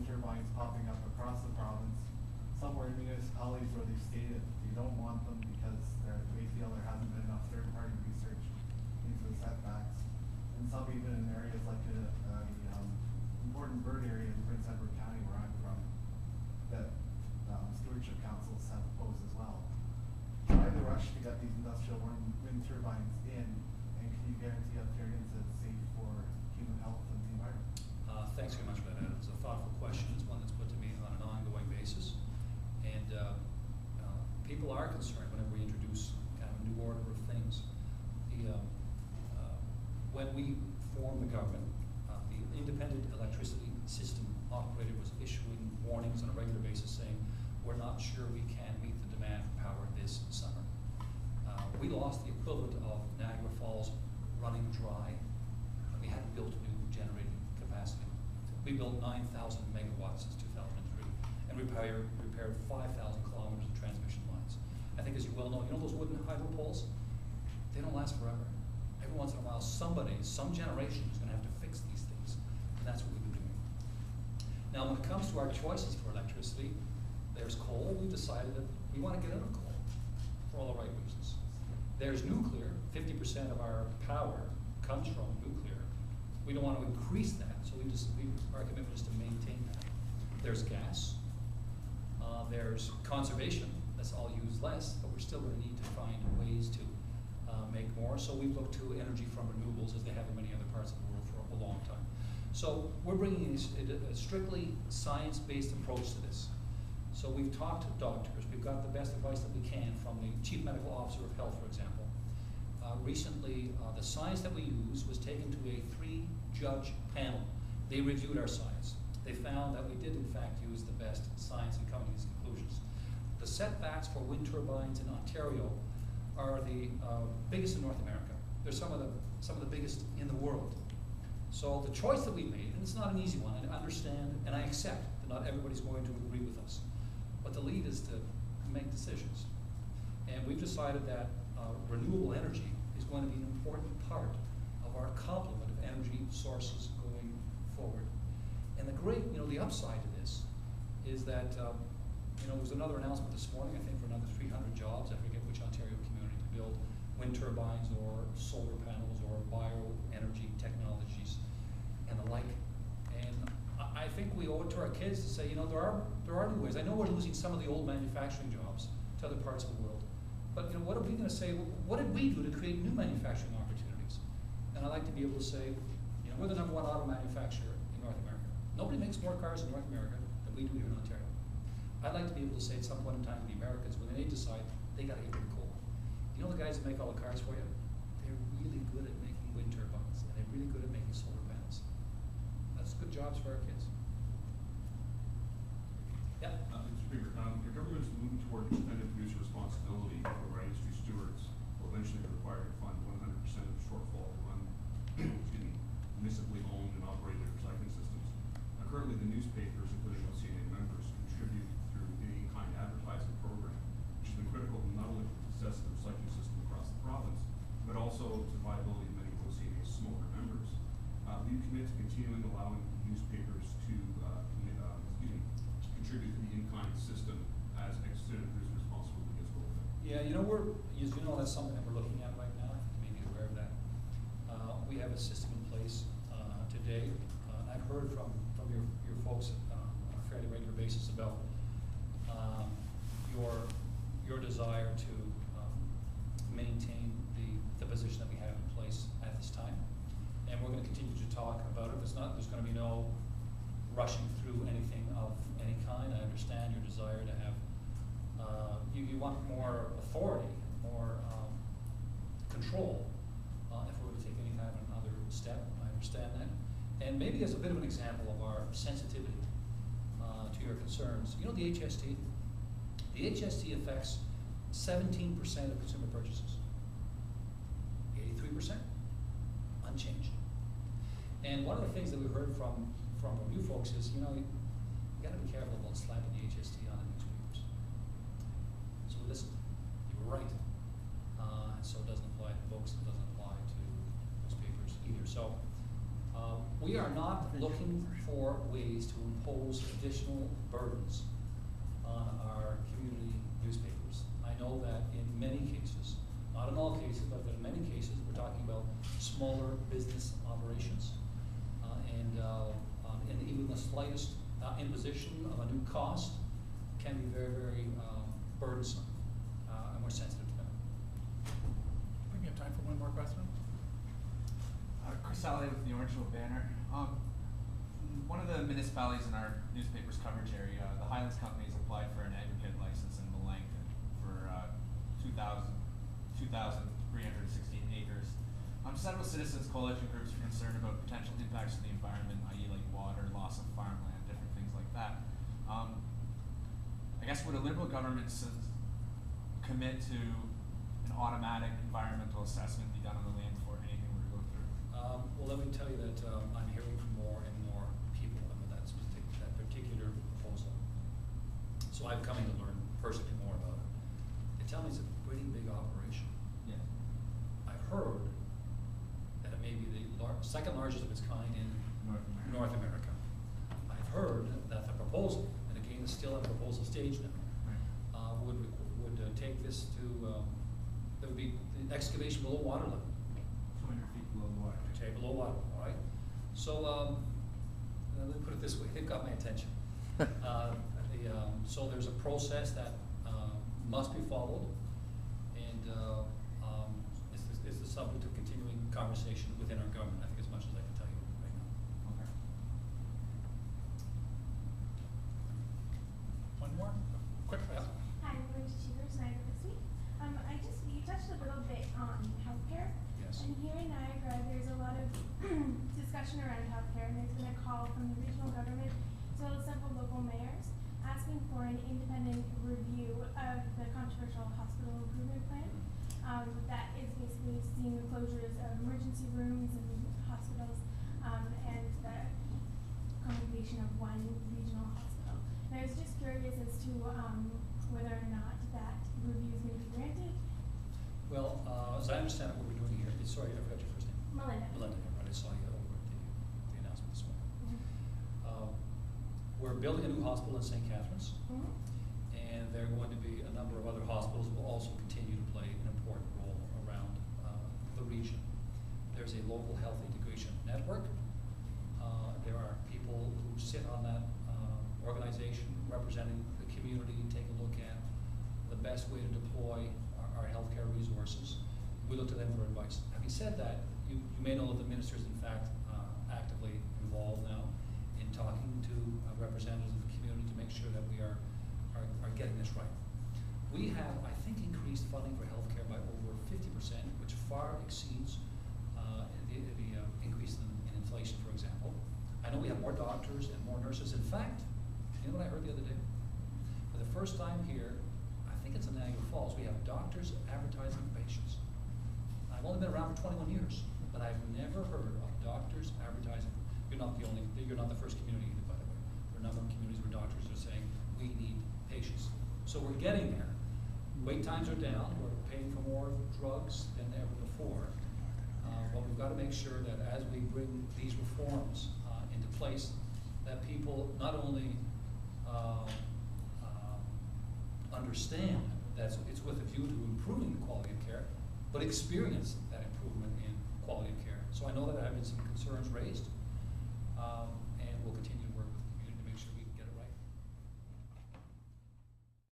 wind turbines popping up across the province. Some were in municipalities where they stated they don't want them because they feel there hasn't been enough third-party research into the setbacks. And some even in areas like the important bird area in Prince Edward County where I'm from, that stewardship councils have opposed as well. Why the rush to get these industrial wind turbines in, and can you guarantee Ontarians that it's safe for human health and the environment? Thanks very much for that, Adam. It's a thoughtful question. It's one that's put to me on an ongoing basis. And people are concerned whenever we introduce kind of a new order of things. When we formed the government, the independent electricity system operator was issuing warnings on a regular basis saying, we're not sure we can meet the demand for power this summer. We lost the equivalent of Niagara Falls running dry. We hadn't built new generating capacity. We built 9,000 megawatts since 2003 and repaired 5,000 kilometers of transmission lines. I think as you well know, those wooden hydro poles? They don't last forever. Every once in a while, somebody, some generation is going to have to fix these things, and that's what we've been doing. Now, when it comes to our choices for electricity, there's coal. We decided that we want to get out of coal for all the right reasons. There's nuclear. 50% of our power comes from nuclear. We don't want to increase that, so our commitment is to maintain that. There's gas. There's conservation. That's all used less, but we're still going to need to find ways to make more. So we've looked to energy from renewables as they have in many other parts of the world for a long time. So we're bringing a strictly science-based approach to this. So we've talked to doctors. We've got the best advice that we can from the Chief Medical Officer of Health, for example. Recently, the science that we used was taken to a 3-judge panel. They reviewed our science. They found that we did, in fact, use the best science in coming to these conclusions. The setbacks for wind turbines in Ontario are the biggest in North America. They're some of the biggest in the world. So the choice that we made, and it's not an easy one, I understand and I accept that not everybody's going to agree with us, but the lead is to make decisions. And we've decided that renewable energy is going to be an important part of our complement of energy sources going forward. And the upside to this is that there was another announcement this morning, I think, for another 300 jobs. I forget which Ontario community to build wind turbines or solar panels or bioenergy technologies and the like. And I think we owe it to our kids to say, there are new ways. I know we're losing some of the old manufacturing jobs to other parts of the world, but what are we going to say? What did we do to create new manufacturing opportunities? And I like to be able to say, we're the #1 auto manufacturer in North America. Nobody makes more cars in North America than we do here in Ontario. I'd like to be able to say at some point in time to the Americans, when they decide they got to get rid of coal. The guys that make all the cars for you, they're really good at making wind turbines, and they're really good at making solar panels. That's good jobs for our kids. Yeah? Mr. Speaker, your government is moving toward extended producer responsibility for our industry stewards will eventually be required to fund 100% of the shortfall to run municipally owned and operated recycling systems. Currently, the newspapers, including OCNA members, contribute through the in-kind advertising program, which has been critical not only to the success of the recycling system across the province, but also to the viability of many of OCNA's smaller members. Will you commit to continuing allowing newspapers to contribute to the in-kind system as extended producer responsibility gets rolled out? Yeah, that's something that we're looking at right now. I think you may be aware of that. We have a system in place today. I've heard from your folks on a fairly regular basis about your desire to maintain the position that we have in place at this time, and we're going to continue to talk about it. There's going to be no rushing through anything of any kind. I understand your desire to have you want more authority, more control. If we're going to take any kind of another step, I understand that. And maybe as a bit of an example of our sensitivity to your concerns, the HST? The HST affects 17% of consumer purchases. 83% unchanged. And one of the things that we've heard from you folks is, you got to be careful about slapping the HST on the newspapers. So we listened. You were right. And so it doesn't apply to books. It doesn't apply to newspapers either. So we are not looking for ways to impose additional burdens on our community newspapers. I know that in many cases, not in all cases, but in many cases, we're talking about smaller business operations. And even the slightest imposition of a new cost can be very, very burdensome, and we're sensitive to that. I think we have time for one more question. Chris Alley with the Orangeville Banner. One of the municipalities in our newspaper's coverage area, the Highlands Company has applied for an aggregate license in Melanchthon for 2,316 acres. Several citizens coalition groups are concerned about potential impacts to the environment, i.e. like water, loss of farmland, different things like that. I guess would a Liberal government commit to an automatic environmental assessment be done on the land before anything were to go through? Well, let me tell you that I'm hearing from more and more people about that particular proposal. So I'm coming to learn personally more about it. They tell me it's a pretty big operation. Yeah. I've heard that it may be the second largest of its kind in North America. I've heard that the proposal, and again, it's still at a proposal stage now, would take this to, there would be the excavation below water level. 200 feet below the water. Okay, below water, all right? So, let me put it this way, they've got my attention. So there's a process that must be followed, and it's the subject of continuing conversation within our government, I think, as much as I can tell you right now. Okay. One more? Quick fast. Hi, I'm going to Cheever Snyder this week. You touched a little bit on healthcare. Yes. And here in Niagara, there's a lot of discussion around healthcare, and there's been a call from the regional government as well as several local mayors asking for an independent review of the controversial hospital improvement plan. That is basically seeing the closures of emergency rooms and hospitals, and the congregation of one regional hospital. And I was just curious as to whether or not that review is going to be granted. Well, as I understand it, what we're doing here is, sorry, I forgot your first name. Melinda. Melinda, right, I saw you over at the announcement this morning. Mm-hmm. We're building a new hospital in St. Catharines, Mm-hmm. and there are going to be a number of other hospitals that will also continue to play an important role around the region. There's a local health integration network. There are people who sit on that organization representing the community, take a look at the best way to deploy our healthcare resources. We look to them for advice. Having said that, you may know that the minister is in fact actively involved now in talking to representatives of the community to make sure that we are getting this right. We have, I think, increased funding for healthcare by over 50%, which far exceeds the increase in inflation, for example. I know we have more doctors and more nurses. In fact, you know what I heard the other day? For the first time here, I think it's in Niagara Falls, we have doctors advertising for patients. I've only been around for 21 years, but I've never heard of doctors advertising. You're not the first community either, by the way. There are a number of communities where doctors are saying, we need patients. So we're getting there. Wait times are down, we're paying for more drugs than ever before. But we've got to make sure that as we bring these reforms into place, that people not only understand that it's with a view to improving the quality of care, but experience that improvement in quality of care. So I know that there have been some concerns raised, and we'll continue